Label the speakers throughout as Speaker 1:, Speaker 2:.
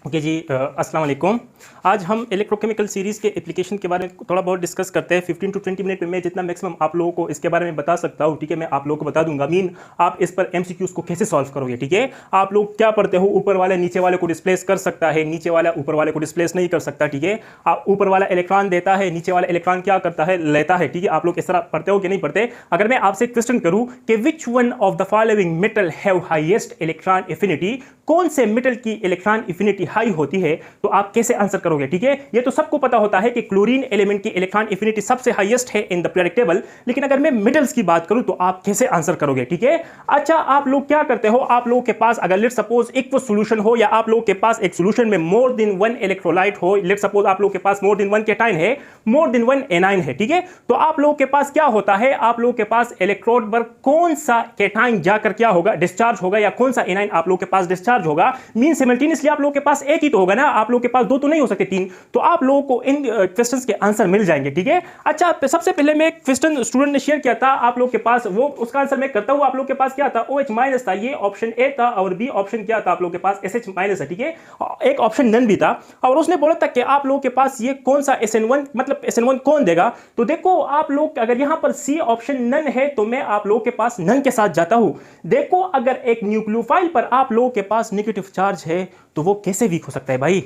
Speaker 1: Okay जी, अस्सलाम वालेकुम। आज हम इलेक्ट्रोकेमिकल सीरीज़ के एप्लीकेशन के बारे में थोड़ा बहुत डिस्कस करते हैं। 15 टू 20 मिनट में मैं जितना मैक्सिमम आप लोगों को इसके बारे में बता सकता हूँ, ठीक है, मैं आप लोगों को बता दूंगा। मीन आप इस पर एमसीक्यूज़ को कैसे सॉल्व करोगे, ठीक है। आप लोग क्या पढ़ते हो, ऊपर वाले नीचे वाले को डिस्प्लेस कर सकता है, नीचे वाला ऊपर वाले को डिस्प्लेस नहीं कर सकता, ठीक है। आप ऊपर वाला इलेक्ट्रॉन देता है, नीचे वाला इलेक्ट्रॉन क्या करता है, लेता है, ठीक है। आप लोग इस तरह पढ़ते हो कि नहीं पढ़ते। अगर मैं आपसे क्वेश्चन करूं कि which one of the following metal have highest electron affinity, कौन से मेटल की इलेक्ट्रॉन एफिनिटी हाई होती है, तो आप कैसे आंसर करोगे, ठीक है। ये तो सबको पता होता है कि क्लोरीन एलिमेंट की इलेक्ट्रॉन एफिनिटी सबसे हाईएस्ट है इन द पीरियोडिक टेबल, लेकिन अगर मैं मेटल्स की बात करूं तो आप कैसे आंसर करोगे, ठीक है। अच्छा, आप लोग क्या करते हो, आप लोगों के पास अगर लेट सपोज इक्वस सॉल्यूशन हो, या आप लोग के पास एक सॉल्यूशन में मोर देन वन इलेक्ट्रोलाइट हो, लेट सपोज आप लोग के पास मोर देन वन कैटायन है, मोर देन वन एनायन है, ठीक है। तो आप लोगों के पास क्या होता है, आप लोगों के पास इलेक्ट्रोड पर कौन सा कैटायन जाकर क्या होगा, डिस्चार्ज होगा, या कौन सा एनायन आप लोग के पास डिस्चार्ज होगा। मीन सिमल्टेनियसली आप लोग के पास एक ही तो होगा ना, आप लोग के पास दो तो नहीं हो सकते, तीन। तो आप लोगों को इन क्वेश्चंस के आंसर मिल जाएंगे, ठीक है। अच्छा, सबसे पहले मैं एक क्वेश्चन स्टूडेंट ने शेयर किया था आप लोग के पास, वो उसका आंसर मैं करता हूं। आप लोग के पास क्या था, OH माइनस था, ये ऑप्शन ए था, और बी ऑप्शन क्या था, आप लोग के पास SH माइनस है, ठीक है। एक ऑप्शन नन भी था, और उसने बोला था कि आप लोगों के पास ये कौन सा SN1, मतलब SN1 कौन देगा। तो देखो आप लोग, अगर यहां पर सी ऑप्शन नन है तो मैं आप लोगों के पास नन के साथ जाता हूं। देखो अगर एक न्यूक्लियोफाइल पर आप लोगों के पास नेगेटिव चार्ज है तो वो कैसे वीक हो सकता है भाई,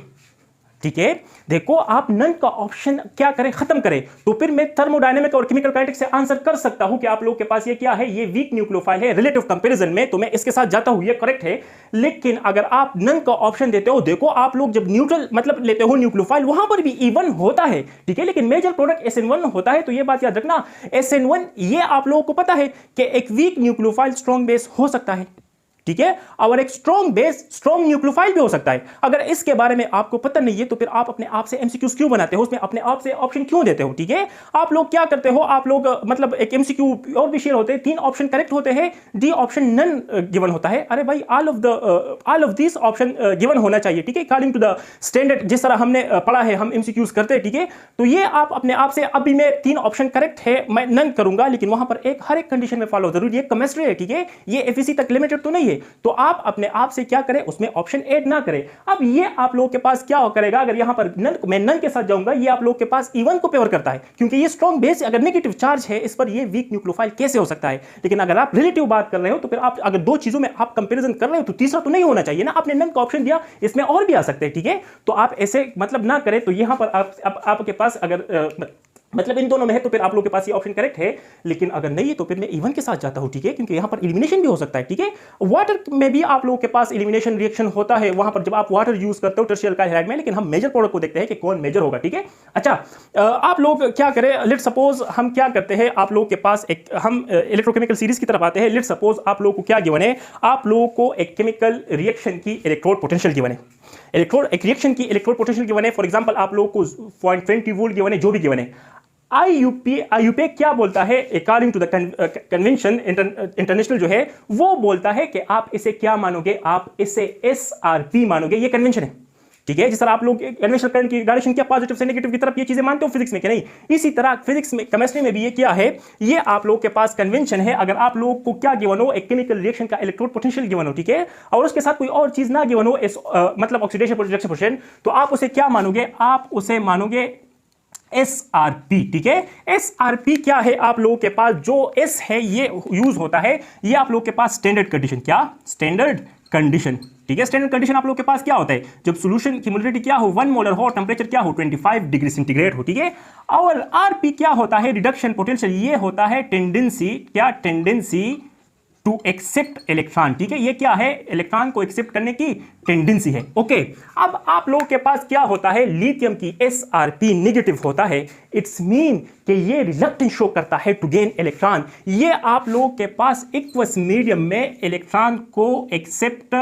Speaker 1: ठीक है। देखो आप नन का ऑप्शन क्या करें, खत्म करें, तो फिर मैं थर्मोडायनेमिक और केमिकल काइनेटिक्स से आंसर कर सकता हूं कि आप लोग के पास ये क्या है, ये वीक न्यूक्लियोफाइल है रिलेटिव कंपैरिजन में, तो मैं इसके साथ जाता हूं, ये करेक्ट है। लेकिन अगर आप नन का ऑप्शन देते हो, देखो आप लोग जब न्यूट्रल मतलब लेते हो न्यूक्लियोफाइल, वहां पर भी इवन होता है, ठीक है, लेकिन मेजर प्रोडक्ट SN1 होता है। तो ये बात याद रखना, SN1 ये आप लोगों को पता है कि एक वीक न्यूक्लियोफाइल स्ट्रॉन्ग बेस हो सकता है, ठीक है, और एक स्ट्रॉन्ग बेस स्ट्रॉन्ग न्यूक्लियोफाइल भी हो सकता है। अगर इसके बारे में आपको पता नहीं है तो फिर आप अपने आप से एमसीक्यूज क्यों बनाते हो, उसमें अपने आप से ऑप्शन क्यों देते हो, ठीक है। आप लोग क्या करते हो, आप लोग मतलब एक एमसीक्यू और भी शेयर होते हैं, 3 ऑप्शन करेक्ट होते हैं, डी ऑप्शन नन गिवन होता है। अरे भाई, all of this option given होना चाहिए, ठीक है, अकॉर्डिंग टू द स्टैंडर्ड, जिस तरह हमने पढ़ा है, हम एमसीक्यूज करते हैं, ठीक है। तो ये आप अपने आप से, अभी मैं 3 ऑप्शन करेक्ट है मैं नन करूंगा, लेकिन वहां पर एक हर एक कंडीशन में फॉलो जरूरी है, केमिस्ट्री है, ठीक है, ये एफईसी तक लिमिटेड तो नहीं है। तो आप अपने आप से क्या करें, उसमें ऑप्शन ऐड ना करें। अब ये आप लोगों के पास क्या करेगा, अगर यहां पर नन, मैं नन के साथ जाऊंगा, ये आप लोग के पास इवन को फेवर करता है, क्योंकि ये स्ट्रॉन्ग बेस अगर नेगेटिव चार्ज है इस पर, ये वीक न्यूक्लियोफाइल कैसे हो सकता है। लेकिन अगर आप रिलेटिव बात कर रहे हो तो फिर आप अगर 2 चीजों में आप कंपैरिजन कर रहे हो तो तीसरा तो नहीं होना चाहिए ना। आपने नन का ऑप्शन दिया, इसमें और भी आ सकते हैं, ठीक है। तो आप ऐसे मतलब ना करें। तो यहां पर आपके पास अगर मतलब इन दोनों में है तो फिर आप लोगों के पास ये ऑप्शन करेक्ट है, लेकिन अगर नहीं है तो फिर मैं इवन के साथ जाता हूं, ठीक है, क्योंकि यहां पर एलिमिनेशन भी हो सकता है, ठीक है। वाटर में भी आप लोगों के पास एलिमिनेशन रिएक्शन होता है वहां पर, जब आप वाटर यूज करते हो टर्शियल हाइड्राइड में, लेकिन हम मेजर प्रोडक्ट को देखते हैं कि कौन मेजर होगा, ठीक है। अच्छा, आप लोग क्या करें, लेट सपोज हम क्या करते हैं, आप लोग के पास एक, हम इलेक्ट्रोकेमिकल सीरीज की तरफ आते हैं। लेट सपोज आप लोग को क्या गिवन है, आप लोगों को एक केमिकल रिएक्शन की इलेक्ट्रोड पोटेंशियल गिवन है, एक रिएक्शन की इलेक्ट्रोड पोटेंशियल गिवन है। फॉर एग्जांपल आप लोग को 0.20 वोल्ट गिवन है, जो भी गिवन है। आईयूपी क्या बोलता है, according to the convention international जो है, वो बोलता है कि आप इसे क्या मानोगे, आप इसे SRP मानोगे, ये कन्वेंशन है, ठीक है। जिस तरह आप लोग कन्वेंशनल करंट की डायरेक्शन क्या, पॉजिटिव से नेगेटिव की तरफ, ये चीजें मानते हो फिजिक्स में कि नहीं, इसी तरह फिजिक्स में, केमिस्ट्री में भी ये क्या है, ये आप लोग के पास कन्वेंशन है। अगर आप लोग को क्या गिवन हो, एक केमिकल रिएक्शन का इलेक्ट्रोड पोटेंशियल गिवन हो, ठीक है, और उसके साथ कोई और चीज ना गिवन हो, मतलब ऑक्सीडेशन रिडक्शन पोटेंशियल, तो आप उसे क्या मानोगे, आप उसे मानोगे SRP, ठीक है। SRP क्या है, आप लोगों के पास जो S है ये यूज होता है, ये आप लोगों के पास स्टैंडर्ड कंडीशन, क्या स्टैंडर्ड कंडीशन, ठीक है। स्टैंडर्ड कंडीशन आप लोग के पास क्या होता है, जब सॉल्यूशन की मोलिडिटी क्या हो, 1 मोलर हो, टेंपरेचर क्या हो, 25 डिग्री सेंटीग्रेड हो, ठीक है। और RP क्या होता है, रिडक्शन पोटेंशियल, ये होता है टेंडेंसी, क्या टेंडेंसी टू एक्सेप्ट इलेक्ट्रॉन, ठीक है, ये क्या है, इलेक्ट्रॉन को एक्सेप्ट करने की टेंडेंसी है, ओके। अब आप लोगों के पास क्या होता है, लिथियम की SRP नेगेटिव होता है, इट्स मीन कि ये रिलक्टेंस शो करता है टू गेन इलेक्ट्रॉन। ये आप लोगों के पास एक्वस मीडियम में इलेक्ट्रॉन को एक्सेप्ट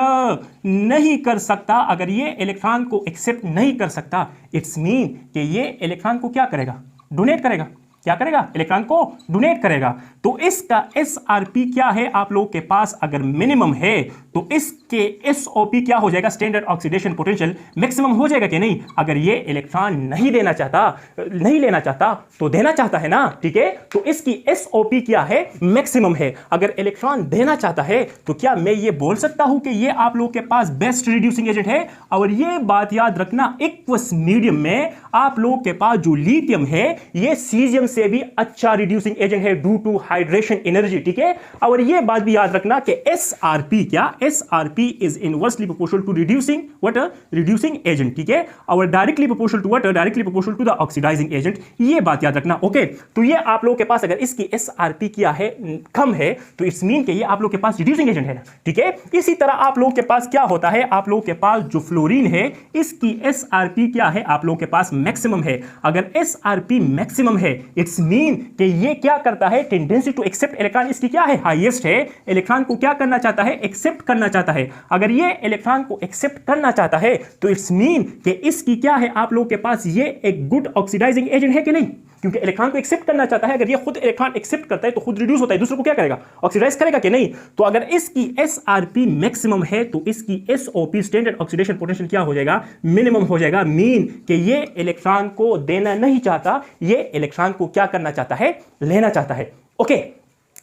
Speaker 1: नहीं कर सकता। अगर ये इलेक्ट्रॉन को एक्सेप्ट नहीं कर सकता, इट्स मीन कि ये इलेक्ट्रॉन को क्या करेगा, डोनेट करेगा, क्या करेगा, इलेक्ट्रॉन को डोनेट करेगा। तो इसका SRP क्या है आप लोग के पास अगर मिनिमम है तो इसके SOP क्या हो जाएगा, स्टैंडर्ड ऑक्सीडेशन पोटेंशियल मैक्सिमम हो जाएगा कि नहीं। अगर ये इलेक्ट्रॉन नहीं लेना चाहता तो देना चाहता है ना, ठीक है, तो इसकी SOP क्या है, मैक्सिमम है। अगर इलेक्ट्रॉन देना चाहता है तो क्या मैं ये बोल सकता हूं कि ये आप लोग के पास बेस्ट रिड्यूसिंग एजेंट है। और ये बात याद रखना, एक्वस मीडियम में आप लोग के पास जो लिथियम है ये सीजियम से भी अच्छा रिड्यूसिंग एजेंट है ड्यू टू हाइड्रेशन एनर्जी, ठीक है। और ये बात भी याद रखना कि SRP क्या, SRP is inversely proportional to reducing what, reducing agent, ठीक है, और directly proportional to what, directly proportional to the oxidising agent. ये बात याद रखना, ओके। तो ये आप लोग के पास अगर इसकी SRP क्या है, कम है, तो इट्स मीन कि ये आप लोग के पास रिड्यूसिंग एजेंट है ना, ठीक है। इसी तरह आप लोग के पास क्या होता है, आप लोग के पास जो फ्लोरीन है इसकी SRP क्या है, आप लोग के पास मैक्सिमम है। अगर SRP मैक्सिमम है इट्स मीन कि ये क्या करता है, टेंडेंसी टू एक्सेप्ट इलेक्ट्रॉन इसकी क्या है, हाईएस्ट है। इलेक्ट्रॉन को क्या करना चाहता है, एक्सेप्ट करना चाहता है। अगर ये इलेक्ट्रॉन को एक्सेप्ट करना चाहता है तो इट्स मीन कि इसकी क्या है, आप लोग के पास ये एक गुड ऑक्सीडाइजिंग एजेंट है कि नहीं, क्योंकि इलेक्ट्रॉन को एक्सेप्ट करना चाहता है। अगर ये खुद इलेक्ट्रॉन एक्सेप्ट करता है तो खुद रिड्यूस होता है, दूसरे को क्या करेगा, ऑक्सीडाइज करेगा कि नहीं। तो अगर इसकी SRP मैक्सिमम है तो इसकी SOP स्टैंडर्ड ऑक्सीडेशन पोटेंशियल क्या हो जाएगा, मिनिमम हो जाएगा। मीन कि ये इलेक्ट्रॉन को देना नहीं चाहता, ये इलेक्ट्रॉन को क्या करना चाहता है, लेना चाहता है, ओके।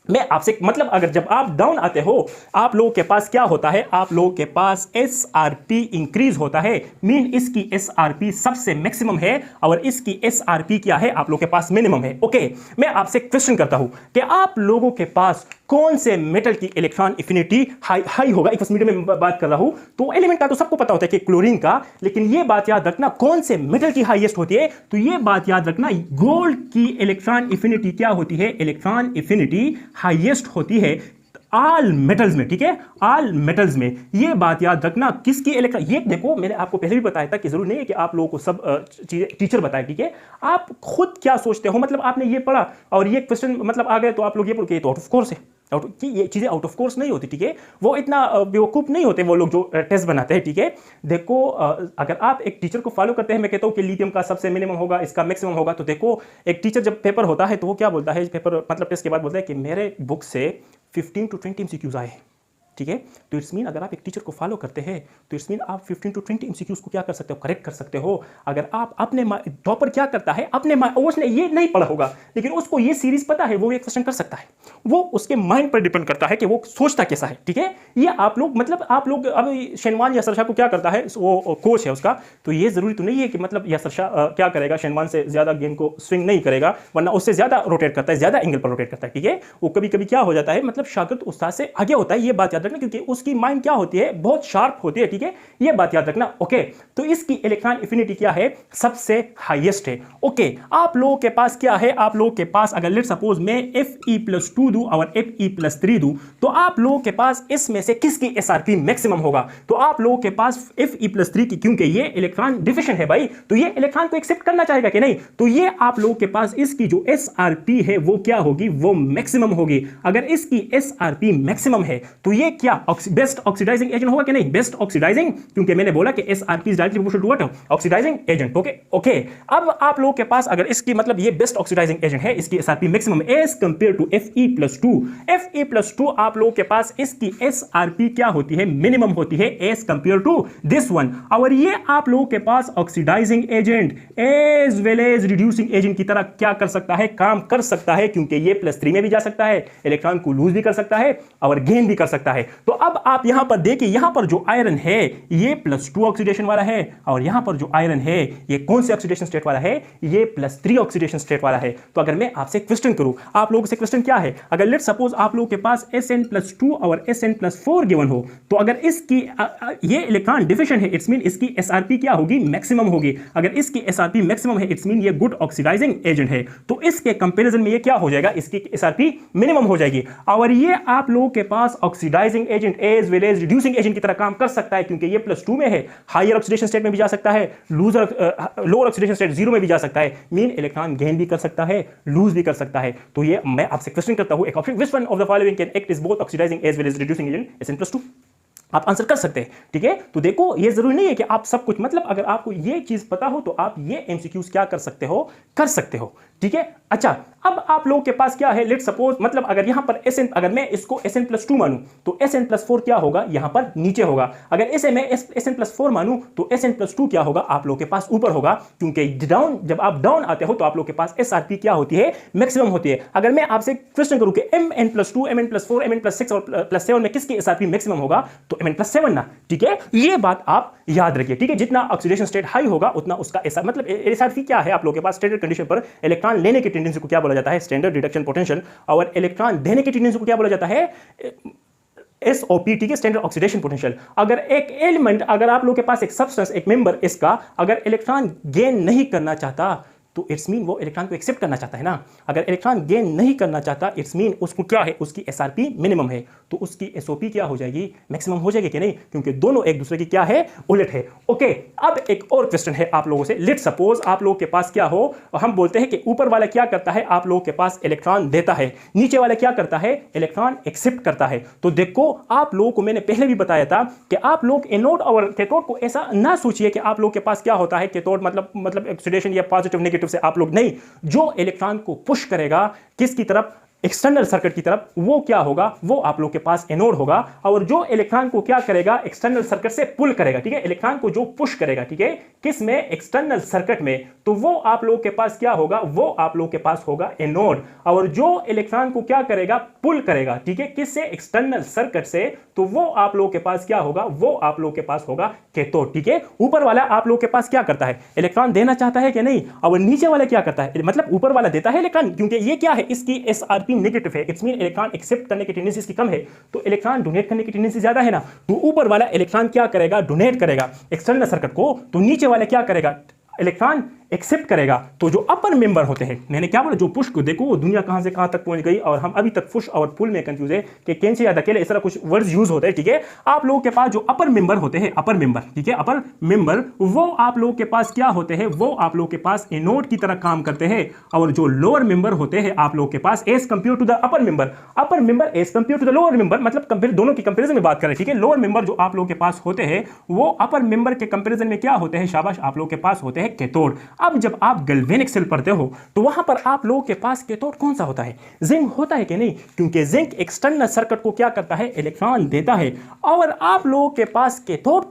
Speaker 1: मैं आपसे मतलब अगर जब आप डाउन आते हो आप लोगों के पास क्या होता है, आप लोगों के पास SRP इंक्रीज होता है, मीन इसकी SRP सबसे मैक्सिमम है और इसकी SRP क्या है, आप लोगों के पास मिनिमम है, ओके। मैं आपसे क्वेश्चन करता हूं कि आप लोगों के पास कौन से मेटल की इलेक्ट्रॉन एफिनिटी हाई होगा। एक मीडियम में बात कर रहा हूं तो एलिमेंट का तो सबको पता होता है कि क्लोरीन का, लेकिन ये बात याद रखना कौन से मेटल की हाईएस्ट होती है, तो ये बात याद रखना गोल्ड की इलेक्ट्रॉन एफिनिटी क्या होती है, इलेक्ट्रॉन एफिनिटी हाईएस्ट होती है ऑल मेटल्स में, ठीक है, ऑल मेटल्स में। ये बात याद रखना किसकी इलेक्ट्रॉन, ये देखो मैंने आपको पहले भी बताया था कि जरूरी नहीं है कि आप लोगों को सब चीजें टीचर बताए, ठीक है। आप खुद क्या सोचते हो, मतलब आपने ये पढ़ा और ये क्वेश्चन मतलब आ गए तो आप लोग ये बोल के तो आउट ऑफ कोर्स है, कि ये चीज़ें आउट ऑफ कोर्स नहीं होती, ठीक है। वो इतना बेवकूफ़ नहीं होते वो लोग जो टेस्ट बनाते हैं, ठीक है। देखो अगर आप एक टीचर को फॉलो करते हैं, मैं कहता हूँ कि लिथियम का सबसे मिनिमम होगा, इसका मैक्सिमम होगा, तो देखो एक टीचर जब पेपर होता है तो वो क्या बोलता है, पेपर मतलब टेस्ट के बाद बोलता है कि मेरे बुक से 15 to 20 MCQs आए, ठीक है। तो इट्स मीन अगर आप एक टीचर को फॉलो करते हैं तो इट्स मीन आप 15 to 20 MCQs को क्या कर सकते हो, करेक्ट कर सकते हो। अगर आप अपने टॉपर क्या करता है, अपने उसने ये नहीं पढ़ा होगा लेकिन उसको ये सीरीज पता है, वो एक क्वेश्चन कर सकता है, वो उसके माइंड पर डिपेंड करता है कि वो सोचता कैसा है, ठीक है। ये आप लोग मतलब आप लोग अब शेनवान या सरशाह को क्या करता है, वो कोच है उसका, तो ये जरूरी तो नहीं है कि मतलब या सरशाह क्या करेगा, शेनवान से ज्यादा गेंद को स्विंग नहीं करेगा, वरना उससे ज्यादा रोटेट करता है, ज्यादा एंगल पर रोटेट करता है, ठीक है। वो कभी कभी क्या हो जाता है, मतलब शागिर्द उस्ताद से आगे होता है, ये बात याद रखना, क्योंकि उसकी माइंड क्या होती है, बहुत शार्प होती है, ठीक है, ये बात याद रखना, ओके। तो इसकी इलेक्ट्रॉन एफिनिटी क्या है, सबसे हाईएस्ट है, ओके। आप लोगों के पास क्या है, आप लोगों के पास अगर लेट सपोज मैं Fe+2 दूं और Fe+3 दूं तो आप लोगों के पास इसमें से किसकी SRP मैक्सिमम होगा, तो आप लोगों के पास Fe+3 की, क्योंकि ये इलेक्ट्रॉन डिफिशिएंट है भाई, तो ये इलेक्ट्रॉन को एक्सेप्ट करना चाहेगा कि नहीं, तो ये आप लोगों के पास इसकी जो SRP है वो क्या होगी, वो मैक्सिमम होगी। अगर इसकी SRP मैक्सिमम है तो ये क्या बेस्ट ऑक्सीडाइजिंग एजेंट होगा कि नहीं, बेस्ट ऑक्सीडाइजिंग, क्योंकि मैंने बोला कि SRP is directly proportional to what, oxidising agent, okay okay. अब आप लोगों के पास अगर इसकी मतलब ये बेस्ट ऑक्सीडाइजिंग एजेंट है, इसकी SRP maximum as compare to Fe+2, Fe+2 आप लोगों के पास इसकी SRP क्या होती है, मिनिमम होती है as compare to this one. और ये आप लोगों के पास oxidising agent as well as reducing agent की तरह क्या कर सकता है, काम कर सकता है, क्योंकि ये +3 में भी जा सकता है, इलेक्ट्रॉन को लूज भी कर सकता है और गेन भी कर सकता है। तो अब आप यहां पर देखिए, यहां पर जो आयरन है ये +2 ऑक्सीडेशन वाला है और यहां पर जो आयरन है ये कौन से ऑक्सीडेशन स्टेट वाला है, ये +3 ऑक्सीडेशन स्टेट वाला है। तो अगर मैं आपसे क्वेश्चन करूं, आप लोगों से क्वेश्चन क्या है, अगर लेट सपोज आप लोगों के पास Sn+2 और Sn+4 गिवन हो तो अगर इसकी ये इलेक्ट्रॉन डिफिशिएंट है इट्स मीन इसकी SRP क्या होगी, मैक्सिमम होगी। अगर इसकी SRP मैक्सिमम है इट्स मीन ये गुड ऑक्सीडाइजिंग एजेंट है, तो इसके कंपैरिजन में ये क्या हो जाएगा, इसकी SRP मिनिमम हो जाएगी। और ये आप लोगों के पास oxidising agent as well as reducing agent की तरह काम कर सकता है, क्योंकि ये +2 में है, हायर ऑक्सीडेशन स्टेट में भी जा सकता है, लोअर ऑक्सीडेशन स्टेट 0 में भी जा सकता है, मीन इलेक्ट्रॉन गेन भी कर सकता है, लूज भी कर सकता है। तो ये मैं आपसे क्वेश्चन करता हूं, एक option, which one of the following can act as both oxidising as well as reducing agent Sn+2। आप आंसर कर सकते हैं, ठीक है। तो देखो ये जरूरी नहीं है कि आप सब कुछ, मतलब अगर आपको ये चीज पता हो तो आप ये एमसीक्यूज क्या कर सकते हो, ठीक है। अच्छा, अब आप लोगों के पास क्या है, लेट सपोज, मतलब अगर यहां पर Sn, अगर मैं इसको Sn+2 मानूं तो Sn+4 क्या होगा, यहां पर नीचे होगा। अगर इसे मैं Sn+4 मानूं तो Sn+2 क्या होगा, आप लोगों के पास ऊपर होगा, क्योंकि डाउन, जब आप डाउन आते हो तो आप लोगों के पास SRP क्या होती है, मैक्सिमम होती है। अगर मैं आपसे क्वेश्चन करूं कि Mn+2, Mn+4, Mn+6 और +7 में किसकी SRP मैक्सिमम होगा, तो Mn+7 ना, ठीक है। ये बात आप याद रखिए, ठीक है। जितना ऑक्सीडेशन स्टेट हाई होगा उतना उसका मतलब SRP क्या है, आप लोगों के पास स्टैंडर्ड कंडीशन पर इलेक्ट्रॉन लेने की टेंडेंसी को क्या बोला जाता है, स्टैंडर्ड रिडक्शन पोटेंशियल, और इलेक्ट्रॉन देने की टेंडेंसी को क्या बोला जाता है, SOP, ठीक है, स्टैंडर्ड ऑक्सीडेशन पोटेंशियल। अगर एक एलिमेंट, अगर आप लोगों के पास एक सब्सटेंस, एक मेंबर इसका अगर इलेक्ट्रॉन गेन नहीं करना चाहता तो इट्स मीन वो इलेक्ट्रॉन को एक्सेप्ट करना चाहता है ना। अगर इलेक्ट्रॉन गेन नहीं करना चाहता इट्स मीन उसको क्या है, उसकी SRP मिनिमम है, तो उसकी SOP क्या हो जाएगी, मैक्सिमम हो जाएगी कि नहीं, क्योंकि दोनों एक दूसरे की क्या है, उलट है। ओके, अब एक और क्वेश्चन है आप लोगों से। लेट सपोज आप लोगों के पास क्या हो, हम बोलते हैं कि ऊपर वाला क्या करता है, आप लोगों के पास इलेक्ट्रॉन देता है, नीचे वाला क्या करता है, इलेक्ट्रॉन एक्सेप्ट करता है। तो देखो आप लोगों को मैंने पहले भी बताया था कि आप लोग एनोड और कैथोड को ऐसा ना सोचिए कि आप लोग के पास क्या होता है, कैथोड मतलब ऑक्सीडेशन या पॉजिटिव नेगेटिव से आप लोग नहीं, जो इलेक्ट्रॉन को पुश करेगा किसकी तरफ, एक्सटर्नल सर्किट की तरफ, वो क्या होगा, वो आप लोग के पास एनोड होगा। और जो इलेक्ट्रॉन को क्या करेगा, एक्सटर्नल सर्किट से पुल करेगा, ठीक है, इलेक्ट्रॉन को जो पुश करेगा, ठीक है, किस में, एक्सटर्नल सर्किट में, तो वो आप लोग के पास क्या होगा, वो आप लोग के पास होगा एनोड। और जो इलेक्ट्रॉन को क्या करेगा, पुल करेगा, ठीक है, किससे, एक्सटर्नल सर्किट से, तो वो आप लोग के पास क्या होगा, वो आप लोग के पास होगा कैथोड, ठीक है। ऊपर वाला आप लोग के पास क्या करता है, इलेक्ट्रॉन देना चाहता है कि नहीं, और नीचे वाला क्या करता है, मतलब ऊपर वाला देता है इलेक्ट्रॉन, क्योंकि ये क्या है, इसकी SRP नेगेटिव है, इट्स मीन इलेक्ट्रॉन एक्सेप्ट करने की टेंडेंसी इसकी कम है, तो इलेक्ट्रॉन डोनेट करने की टेंडेंसी ज्यादा है ना। तो ऊपर वाला इलेक्ट्रॉन क्या करेगा, डोनेट करेगा एक्सटर्नल सर्किट को, तो नीचे वाला क्या करेगा, इलेक्ट्रॉन एक्सेप्ट करेगा। तो जो अपर मेंबर होते हैं, मैंने क्या बोला, जो पुश को देखो वो दुनिया कहां से कहां तक पहुंच गई, और हम अभी तक पुश और पुल में कंफ्यूज है कि कैसे या अकेले, इस तरह कुछ वर्ड्स यूज होते हैं, ठीक है। आप लोगों के पास जो अपर मेंबर होते हैं, अपर मेंबर, ठीक है, अपर मेंबर, वो आप लोगों के पास क्या होते हैं, वो आप लोगों के पास एनोड की तरह काम करते हैं। और जो लोअर मेंबर होते हैं आप लोगों के पास as compare to the upper member as compare to the lower member, मतलब दोनों की कंपेरिजन में बात करें, ठीक है। लोअर मेंबर जो आप लोगों के पास होते हैं वो अपर मेंबर के कंपेरिजन में क्या होते हैं, शाबाश, आप लोगों के पास होते हैं कैथोड। अब जब आप गैल्वेनिक सेल पढ़ते हो तो वहां पर आप लोगों के पास कैथोड कौन सा होता है, जिंक होता है कि नहीं, क्योंकि जिंक एक्सटर्नल सर्किट को क्या करता है, इलेक्ट्रॉन देता है। और आप लोगों के पास कैथोड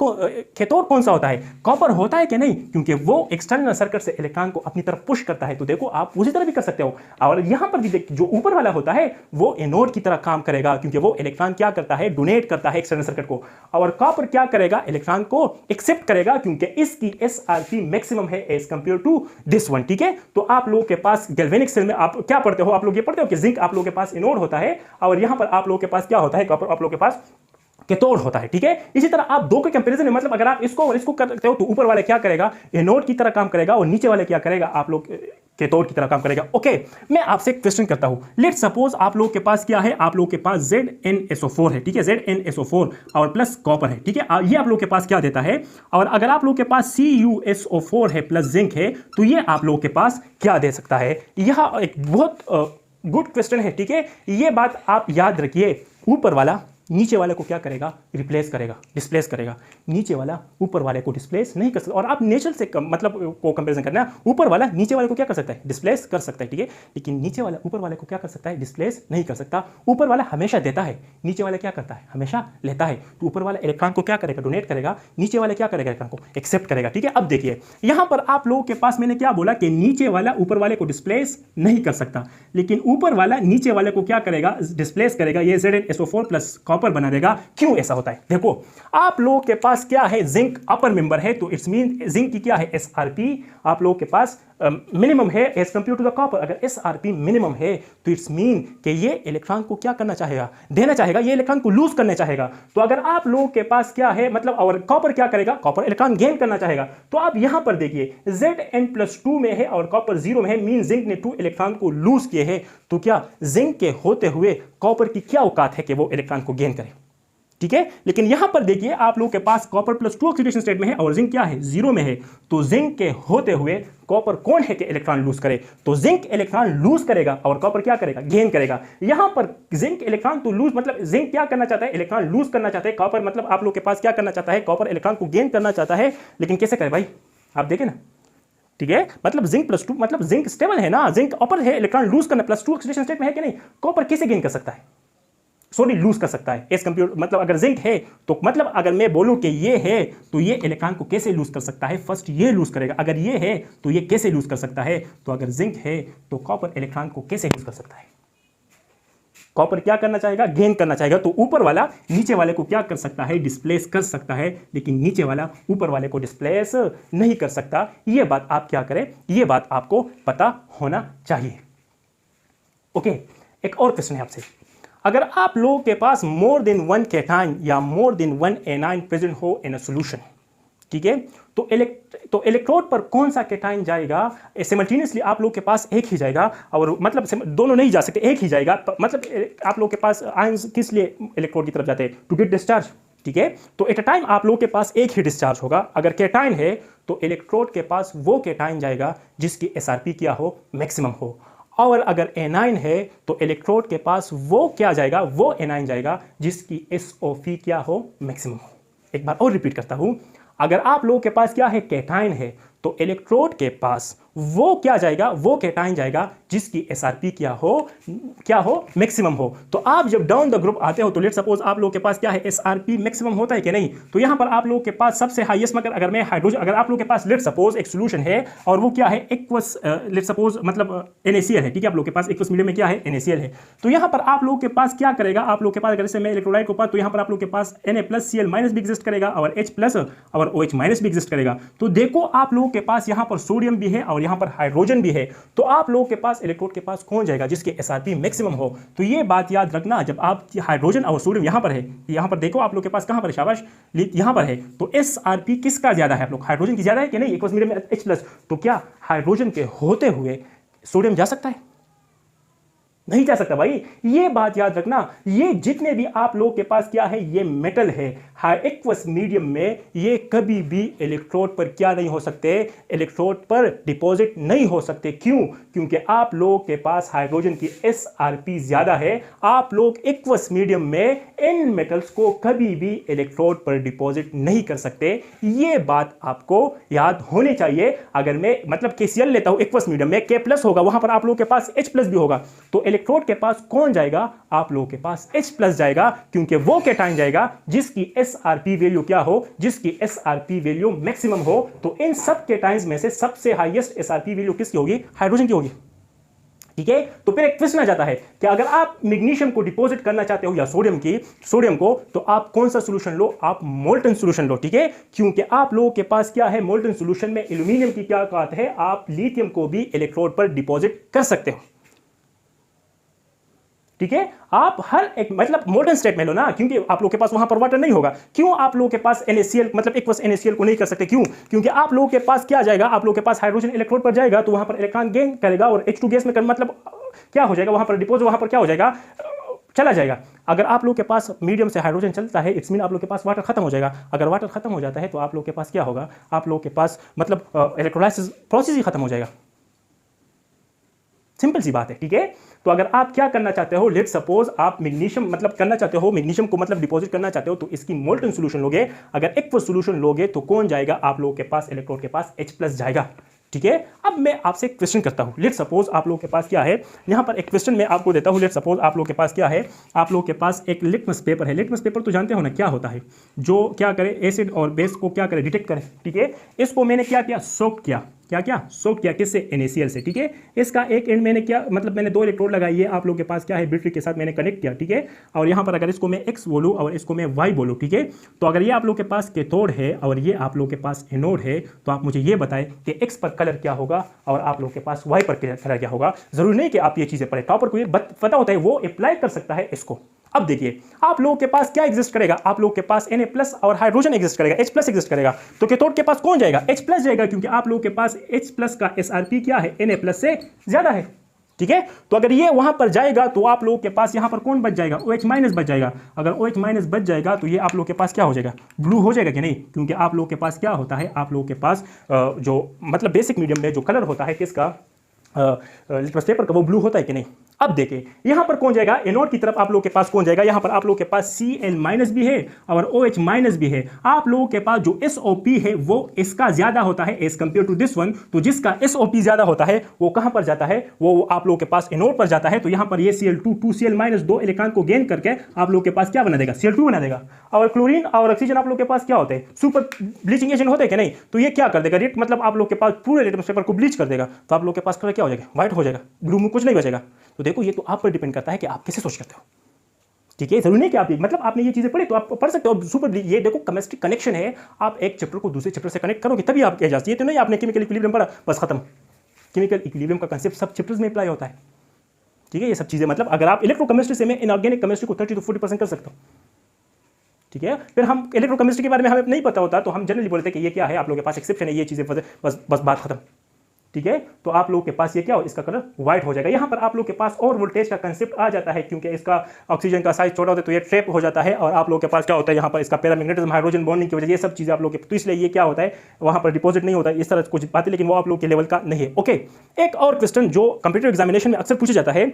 Speaker 1: कौन सा होता है, कॉपर होता है कि नहीं, क्योंकि वो एक्सटर्नल सर्किट से इलेक्ट्रॉन को अपनी तरफ पुश करता है। तो देखो आप उसी तरह भी कर सकते हो। और यहां पर भी देख, जो ऊपर वाला होता है वो एनोड की तरह काम करेगा, क्योंकि वो इलेक्ट्रॉन क्या करता है, डोनेट करता है एक्सटर्नल सर्किट को। और कॉपर क्या करेगा, इलेक्ट्रॉन को एक्सेप्ट करेगा, क्योंकि इसकी SRP मैक्सिमम है as compare to this one, ठीक है। तो आप लोगों के पास गैल्वेनिक सेल में आप क्या पढ़ते हो, आप लोग ये पढ़ते हो कि जिंक आप लोगों के पास एनोड होता है, और यहां पर आप लोगों के पास क्या होता है, कॉपर आप लोगों के पास कैथोड होता है, ठीक है। इसी तरह आप दो के कंपैरिजन में, मतलब अगर आप इसको और इसको करते हो तो ऊपर वाला क्या करेगा, एनोड की तरह काम करेगा, और नीचे वाले क्या करेगा, आप लोग कैथोड की तरह काम करेगा। ओके, मैं आपसे एक क्वेश्चन करता हूं। लेट सपोज आप लोग के पास क्या है, आप लोग के पास ZnSO4 है, ठीक है, ZnSO4 और प्लस कॉपर है, ठीक है। ये आप लोग के पास क्या देता है, और अगर आप लोग के पास CuSO4 है प्लस जिंक है, तो ये आप लोग के पास क्या दे सकता है। यह एक बहुत गुड क्वेश्चन है, ठीक है। ये बात आप याद रखिए, ऊपर वाला नीचे वाले को क्या करेगा, रिप्लेस करेगा, डिस्प्लेस करेगा। नीचे वाला ऊपर वाले को डिस्प्लेस नहीं कर सकता। और आप नेचर से मतलब को कंपैरिजन करना है, ऊपर वाला नीचे वाले को क्या कर सकता है, डिस्प्लेस कर सकता है, ठीक है। लेकिन नीचे वाला ऊपर वाले को क्या कर सकता है, डिस्प्लेस नहीं कर सकता। ऊपर वाला हमेशा देता है, नीचे वाला क्या करता है, हमेशा लेता है। तो ऊपर वाला इलेक्ट्रॉन को क्या करेगा, डोनेट करेगा, नीचे वाला क्या करेगा, इलेक्ट्रॉन को एक्सेप्ट करेगा, ठीक है। अब देखिए यहां पर आप लोगों के पास मैंने क्या बोला कि नीचे वाला ऊपर वाले को डिस्प्लेस नहीं कर सकता, लेकिन ऊपर वाला नीचे वाले को क्या करेगा, डिस्प्लेस करेगा। ये ZnSO4 प्लस कॉपर बना देगा। क्यों ऐसा होता है, देखो आप लोगों के पास क्या है, जिंक अपर मेंबर है, तो इट्स मीन जिंक की क्या है, SRP आप लोगों के पास मिनिमम है as compare to the copper. अगर SRP मिनिमम है तो इट्स मीन कि ये इलेक्ट्रॉन को क्या करना चाहेगा, देना चाहेगा, ये इलेक्ट्रॉन को लूज करना चाहेगा। तो अगर आप लोगों के पास क्या है, मतलब और कॉपर क्या करेगा, कॉपर इलेक्ट्रॉन गेन करना चाहेगा। तो आप यहां पर देखिए Zn+2 में है और कॉपर 0 में है, मीन जिंक ने 2 इलेक्ट्रॉन को लूज किए हैं। तो क्या जिंक के होते हुए कॉपर की क्या औकात है कि वो इलेक्ट्रॉन को गेन करे, ठीक है। लेकिन यहां पर देखिए आप लोग के पास कॉपर +2 ऑक्सीडेशन स्टेट में है और जिंक क्या है, 0 में है। तो जिंक के होते हुए कॉपर कौन है कि इलेक्ट्रॉन लूज करे, तो जिंक इलेक्ट्रॉन लूज करेगा और कॉपर क्या करेगा, गेन करेगा। यहां पर जिंक इलेक्ट्रॉन तो लूज, मतलब जिंक क्या करना चाहता है, इलेक्ट्रॉन लूज करना चाहता है। कॉपर मतलब आप लोग के पास क्या करना चाहता है, कॉपर इलेक्ट्रॉन को गेन करना चाहता है। लेकिन कैसे करे भाई, आप देखें ना, ठीक है। मतलब जिंक +2, मतलब जिंक स्टेबल है ना, जिंक अपर है, इलेक्ट्रॉन लूज करना, +2 ऑक्सीडेशन स्टेट में है कि नहीं। कॉपर कैसे गेन कर सकता है, सॉरी लूज कर सकता है एज कंप्यूटर, मतलब अगर जिंक है तो मतलब अगर मैं बोलूं कि ये है तो ये इलेक्ट्रॉन को कैसे लूज कर सकता है, फर्स्ट ये लूज करेगा। अगर ये है तो ये कैसे लूज कर सकता है, तो अगर जिंक है तो कॉपर इलेक्ट्रॉन को कैसे लूज कर सकता है, कॉपर क्या करना चाहेगा, गेन करना चाहेगा। तो ऊपर वाला नीचे वाले को क्या कर सकता है, डिस्प्लेस कर सकता है, लेकिन नीचे वाला ऊपर वाले को डिस्प्लेस नहीं कर सकता। ये बात आप क्या करें, ये बात आपको पता होना चाहिए। ओके, एक और क्वेश्चन है आपसे, अगर आप लोगों के पास मोर देन 1 कैटायन या मोर देन 1 एनायन प्रेजेंट हो इन अ सॉल्यूशन, ठीक है, तो इलेक्ट्रोड पर कौन सा कैटायन जाएगा, सिमल्टेनियसली आप लोग के पास एक ही जाएगा, और मतलब दोनों नहीं जा सकते, एक ही जाएगा। मतलब आप लोग के पास आयंस किस लिए इलेक्ट्रोड की तरफ जाते हैं, टू गेट डिस्चार्ज, ठीक है। तो एट अ टाइम आप लोग के पास एक ही डिस्चार्ज होगा। अगर कैटायन है तो इलेक्ट्रोड के पास वो कैटायन जाएगा जिसकी SRP क्या हो, मैक्सिमम हो। और अगर एनाइन है तो इलेक्ट्रोड के पास वो क्या जाएगा, वो एनाइन जाएगा जिसकी SOP क्या हो, मैक्सिमम हो। एक बार और रिपीट करता हूं, अगर आप लोगों के पास क्या है, कैटायन है, तो इलेक्ट्रोड के पास वो क्या जाएगा, वो कैटायन जाएगा जिसकी SRP क्या हो, मैक्सिमम हो। तो आप जब डाउन द ग्रुप आते हो तो लेट सपोज आप लोगों के पास क्या है, SRP मैक्सिमम होता है कि नहीं। तो यहां पर आप लोगों के पास सबसे हाईएस्ट, मगर अगर मैं हाइड्रोजन, अगर आप लोगों के पास लेट सपोज एक सोल्यूशन है और वो क्या है, एक्वस, लेट सपोज मतलब NaCl है, ठीक है। आप लोगों के पास एक्वस मीडियम में क्या है, NaCl है। तो यहां पर आप लोगों के पास क्या करेगा, आप लोगों के पास अगर से मैं इलेक्ट्रोलाइट को पास, तो यहां पर आप लोगों के पास Na+Cl- भी एग्जिस्ट करेगा और H+ और OH- भी एग्जिस्ट करेगा। तो देखो आप लोगों के पास यहां पर सोडियम भी है और यहां पर हाइड्रोजन भी है। तो आप लोगों के पास इलेक्ट्रोड के पास कौन जाएगा, जिसके SRP मैक्सिमम हो। तो ये बात याद रखना, जब आप हाइड्रोजन और सोडियम यहां पर है, यहां पर देखो आप लोग के पास कहां पर है, शाबाश, यहां पर है। तो SRP किसका ज्यादा है, आप लोग हाइड्रोजन की ज्यादा है कि नहीं, एक्वस मीडियम में H+, तो क्या हाइड्रोजन के होते हुए सोडियम जा सकता है, नहीं जा सकता भाई। ये बात याद रखना, ये जितने भी आप लोगों के पास क्या है, ये मेटल है, हाई एक्वस मीडियम में ये कभी भी इलेक्ट्रोड पर क्या नहीं हो सकते, इलेक्ट्रोड पर डिपॉजिट नहीं हो सकते। क्यों, क्योंकि आप लोगों के पास हाइड्रोजन की SRP ज्यादा है। आप लोग एक्वस मीडियम में इन मेटल्स को कभी भी इलेक्ट्रोड पर डिपॉजिट नहीं कर सकते। ये बात आपको याद होनी चाहिए। अगर मैं मतलब KCl लेता हूं एक्वस मीडियम में, K+ होगा, वहां पर आप लोगों के पास H+ भी होगा। तो इलेक्ट्रोड के पास कौन जाएगा, आप लोगों के पास H+ जाएगा, क्योंकि वो कैटायन जाएगा जिसकी SRP वैल्यू क्या हो, जिसकी SRP वैल्यू मैक्सिमम हो। तो इन सब कैटायंस में से सबसे हाईएस्ट SRP वैल्यू किसकी होगी, हाइड्रोजन की होगी, ठीक है। तो फिर एक क्वेश्चन आ जाता है कि अगर आप मैग्नीशियम को डिपॉजिट करना चाहते हो या सोडियम को, तो आप कौन सा सॉल्यूशन लो, आप मोल्टन सॉल्यूशन लो, ठीक है। क्योंकि आप लोगों के पास क्या है, मोल्टन सॉल्यूशन में एल्यूमिनियम की क्या बात है, आप लिथियम को भी इलेक्ट्रोड पर डिपॉजिट कर सकते हो, ठीक है। आप हर एक मतलब मोल्टन स्टेट में लो ना, क्योंकि आप लोगों के पास वहां पर वाटर नहीं होगा। क्यों आप लोगों के पास NaCl मतलब एक्वस NaCl को नहीं कर सकते, क्यों, क्योंकि आप लोगों के पास क्या जाएगा, आप लोगों के पास हाइड्रोजन इलेक्ट्रोड पर जाएगा तो वहां पर इलेक्ट्रॉन गेन करेगा और H2 गैस में मतलब क्या हो जाएगा, वहां पर डिपोज, वहां पर क्या हो जाएगा, चला जाएगा। अगर आप लोग के पास मीडियम से हाइड्रोजन चलता है, इट्स मीन आप लोग के पास वाटर खत्म हो जाएगा। अगर वाटर खत्म हो जाता है तो आप लोग के पास क्या होगा, आप लोग के पास मतलब इलेक्ट्रोलाइसिस प्रोसेस ही खत्म हो जाएगा। सिंपल सी बात है, ठीक है। तो अगर आप क्या करना चाहते हो, लेट सपोज आप मैग्नीशियम मतलब करना चाहते हो, मैग्नीशियम को मतलब डिपॉजिट करना चाहते हो, तो इसकी मोल्टन सॉल्यूशन लोगे। अगर एक्वस सॉल्यूशन लोगे तो कौन जाएगा, आप लोगों के पास इलेक्ट्रोड के पास H+ जाएगा, ठीक है। अब मैं आपसे एक क्वेश्चन करता हूं, लेट सपोज आप लोगों के पास क्या है, यहां पर एक क्वेश्चन मैं आपको देता हूं। लेट सपोज आप लोगों के पास क्या है, आप लोगों के पास एक लिटमस पेपर है। लिटमस पेपर तो जानते हो ना क्या होता है, जो क्या करे, एसिड और बेस को क्या करे, डिटेक्ट करे, ठीक है। इसको मैंने क्या किया, सोक किया, क्या सोक किया, किससे, NaCl से, ठीक है। इसका एक एंड मैंने क्या मतलब मैंने 2 इलेक्ट्रोड लगाई है, आप लोग के पास क्या है, बैटरी के साथ मैंने कनेक्ट किया, ठीक है। और यहां पर अगर इसको मैं X बोलूं और इसको मैं Y बोलूं, ठीक है। तो अगर ये आप लोग के पास कैथोड है और ये आप लोग के पास एनोड है, तो आप मुझे ये बताएं कि X पर कलर क्या होगा और आप लोग के पास Y पर कलर क्या होगा। जरूरी नहीं कि आप ये चीजें पढ़े, टॉपर को ये पता होता है, वो अप्लाई कर सकता है इसको। अब देखिए आप लोगों के पास क्या एग्जिस्ट करेगा, आप लोगों के पास Na+ और हाइड्रोजन एग्जिस्ट करेगा, H+ एग्जिस्ट करेगा। तो कैथोड के पास कौन जाएगा, H+ जाएगा, क्योंकि आप लोगों के पास H+ का SRP क्या है, Na+ से ज्यादा है, ठीक है। तो अगर ये वहां पर जाएगा तो आप लोगों के पास यहां पर कौन बच जाएगा, OH माइनस बच जाएगा। अगर OH माइनस बच जाएगा तो ये आप लोगों के पास क्या हो जाएगा, ब्लू हो जाएगा कि नहीं, क्योंकि आप लोगों के पास क्या होता है, आप लोगों के पास जो मतलब बेसिक मीडियम में जो कलर होता है किसका, लिटमस पेपर का, वो ब्लू होता है कि नहीं। अब देखिए यहां पर कौन जाएगा, एनोड की तरफ आप लोगों के पास कौन जाएगा, यहां पर आप लोगों के पास Cl माइनस भी है और OH माइनस भी है। आप लोगों के पास जो SOP है वो इसका ज्यादा होता है as compare to this one. तो जिसका SOP ज्यादा होता है वो कहां पर जाता है, वो आप लोगों के पास एनोड पर जाता है। तो यहां पर ये Cl2 2Cl माइनस 2 इलेक्ट्रॉन को गेन करके आप लोगों के पास क्या बना देगा, Cl2 बना देगा। और क्लोरीन और ऑक्सीजन आप लोगों के पास क्या होते हैं, सुपर ब्लीचिंग एजेंट होते हैं कि नहीं। तो ये क्या कर देगा, मतलब आप लोग के पास पूरे लिटमस पेपर को ब्लीच कर देगा। तो आप लोग के पास कलर क्या हो जाएगा, व्हाइट हो जाएगा, ब्लू में कुछ नहीं बचेगा। तो देखो ये तो आप पर डिपेंड करता है कि आप कैसे सोच करते हो। ठीक है, जरूरी नहीं कि आप मतलब आपने ये चीजें पढ़ी तो आप पढ़ सकते हो। सुपर ये देखो केमिस्ट्री कनेक्शन है, आप एक चैप्टर को दूसरे चैप्टर से कनेक्ट करोगे तभी आप कह जाती है। तो नहीं आपने केमिकल इक्विलिब्रियम पढ़ा बस खत्म, केमिकल इक्विलिब्रियम का कांसेप्ट सब चैप्टर्स में अप्लाई होता है। ठीक है, ये सब चीजें मतलब अगर आप इलेक्ट्रोकेमिस्ट्री से मैं इनऑर्गेनिक केमिस्ट्री को 30 to 40% कर सकता हूं। ठीक है, फिर हम इलेक्ट्रोकेमिस्ट्री के बारे में हमें नहीं पता होता तो हम जनरली बोलते हैं कि ये क्या है, आप लोगों के पास एक्सेप्शन है, ये चीजें बस बात खत्म। ठीक है, तो आप लोगों के पास ये क्या हो, इसका कलर व्हाइट हो जाएगा। यहां पर आप लोगों के पास और वोल्टेज का कंसेप्ट आ जाता है, क्योंकि इसका ऑक्सीजन का साइज छोटा होता है तो ये ट्रैप हो जाता है। और आप लोगों के पास क्या होता है, यहाँ पर इसका पैरामैग्नेटिज्म हाइड्रोजन बॉन्डिंग की वजह ये सब चीजें आप लोग के, तो इसलिए ये क्या होता है वहां पर डिपॉजिट नहीं होता है, इस तरह कुछ बातें, लेकिन वो आप लोग के लेवल का नहीं है। ओके, एक और क्वेश्चन जो कंप्यूटर एग्जामिनेशन में अक्सर पूछा जाता है,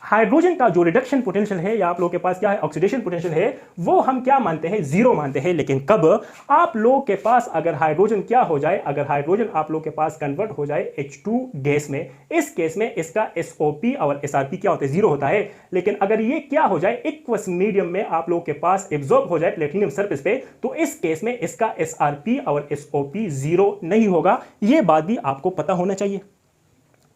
Speaker 1: हाइड्रोजन का जो रिडक्शन पोटेंशियल है या आप लोगों के पास क्या है ऑक्सीडेशन पोटेंशियल है, वो हम क्या मानते हैं, जीरो मानते हैं। लेकिन कब आप लोगों के पास अगर हाइड्रोजन क्या हो जाए, अगर हाइड्रोजन आप लोगों के पास कन्वर्ट हो जाए H2 गैस में, इस केस में इसका SOP और SRP क्या होता है, जीरो होता है। लेकिन अगर ये क्या हो जाए एक्वस मीडियम में आप लोगों के पास एब्जॉर्ब हो जाए प्लेटिनियम सरफेस पे, तो इस केस में इसका SRP और SOP जीरो नहीं होगा। यह बात भी आपको पता होना चाहिए।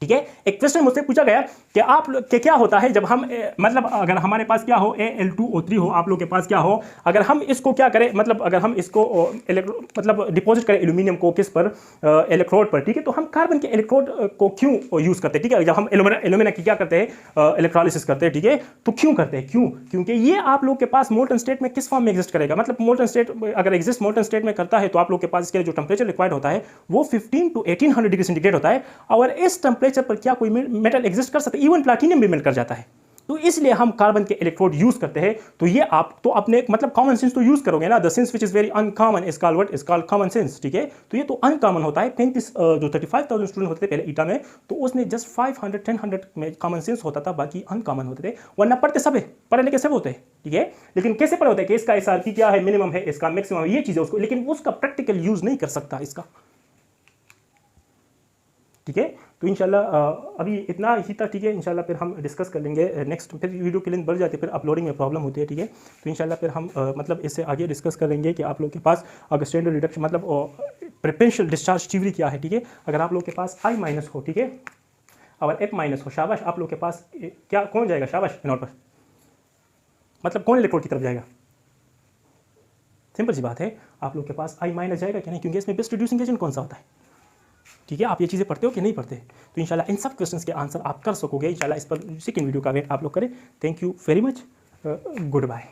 Speaker 1: ठीक है, एक क्वेश्चन मुझसे पूछा गया कि आप के क्या होता है जब हम मतलब अगर हमारे पास क्या हो Al2O3 हो, आप लोग के पास क्या हो, अगर हम इसको क्या करें, मतलब अगर हम इसको मतलब डिपॉजिट करें एल्यूमिनियम को किस पर, इलेक्ट्रोड पर। ठीक है, तो हम कार्बन के इलेक्ट्रोड को क्यों यूज करते हैं, ठीक है, जब हम एल्यूमिना की क्या करते हैं इलेक्ट्रोलिसिस करते हैं। ठीक है, तो क्यों करते हैं, क्यों, क्योंकि ये आप लोग के पास मोल्टन स्टेट में किस फॉर्म में एग्जिस्ट करेगा, मतलब मोल्टन स्टेट अगर एग्जिस्ट मोल्टन स्टेट में करता है तो आप लोग के पास इसके जो टेम्परेचर रिक्वायर्ड होता है वो 15 to 1800 डिग्री सेंटीग्रेड होता है। और इस टेम्परेचर पर क्या कोई मेटल एग्जिस्ट कर सकता है, इवन प्लैटिनम भी मेल्ट कर जाता है। तो इसलिए हम कार्बन के इलेक्ट्रोड यूज करते हैं। तो ये आप तो अपने मतलब कॉमन सेंस तो यूज करोगे ना, the sense which is very uncommon is called what, is called common sense. ठीक है, तो ये तो अनकॉमन होता है। 35 जो 35,000 स्टूडेंट होते थे पहले ईटा में, तो उसने जस्ट 500 1000 में कॉमन सेंस होता था, बाकी अनकॉमन होते थे। वरना पढ़ते सब है, पढ़े लिखे सब होते हैं। ठीक है, लेकिन कैसे पढ़े होते हैं कि इसका SRP क्या है, मिनिमम है, इसका मैक्सिमम है, ये चीजें उसको, लेकिन उसका प्रैक्टिकल यूज नहीं कर सकता इसका। ठीक है, तो इंशाल्लाह अभी इतना ही था। ठीक है, इंशाल्लाह फिर हम डिस्कस कर लेंगे नेक्स्ट, फिर वीडियो की लेंथ बढ़ जाती है, फिर अपलोडिंग में प्रॉब्लम होती है। ठीक है, तो इंशाल्लाह फिर हम मतलब इससे आगे डिस्कस करेंगे कि आप लोग के पास अगर स्टैंडर्ड रिडक्शन मतलब प्रेफरेंशियल डिस्चार्ज थ्योरी क्या है। ठीक है, अगर आप लोग के पास I माइनस हो, ठीक है, और F माइनस हो, शाबाश, आप लोग के पास क्या कौन जाएगा, शाबाश एनोड पर, मतलब कौन इलेक्ट्रोड की तरफ जाएगा, सिंपल सी बात है, आप लोग के पास I माइनस जाएगा कि नहीं, क्योंकि इसमें बेस्ट रिड्यूसिंग एजेंट कौन सा होता है। ठीक है, आप ये चीज़ें पढ़ते हो कि नहीं पढ़ते, तो इंशाल्लाह इन सब क्वेश्चंस के आंसर आप कर सकोगे। इंशाल्लाह इस पर सेकंड वीडियो का वेट आप लोग करें। Thank you very much, good bye.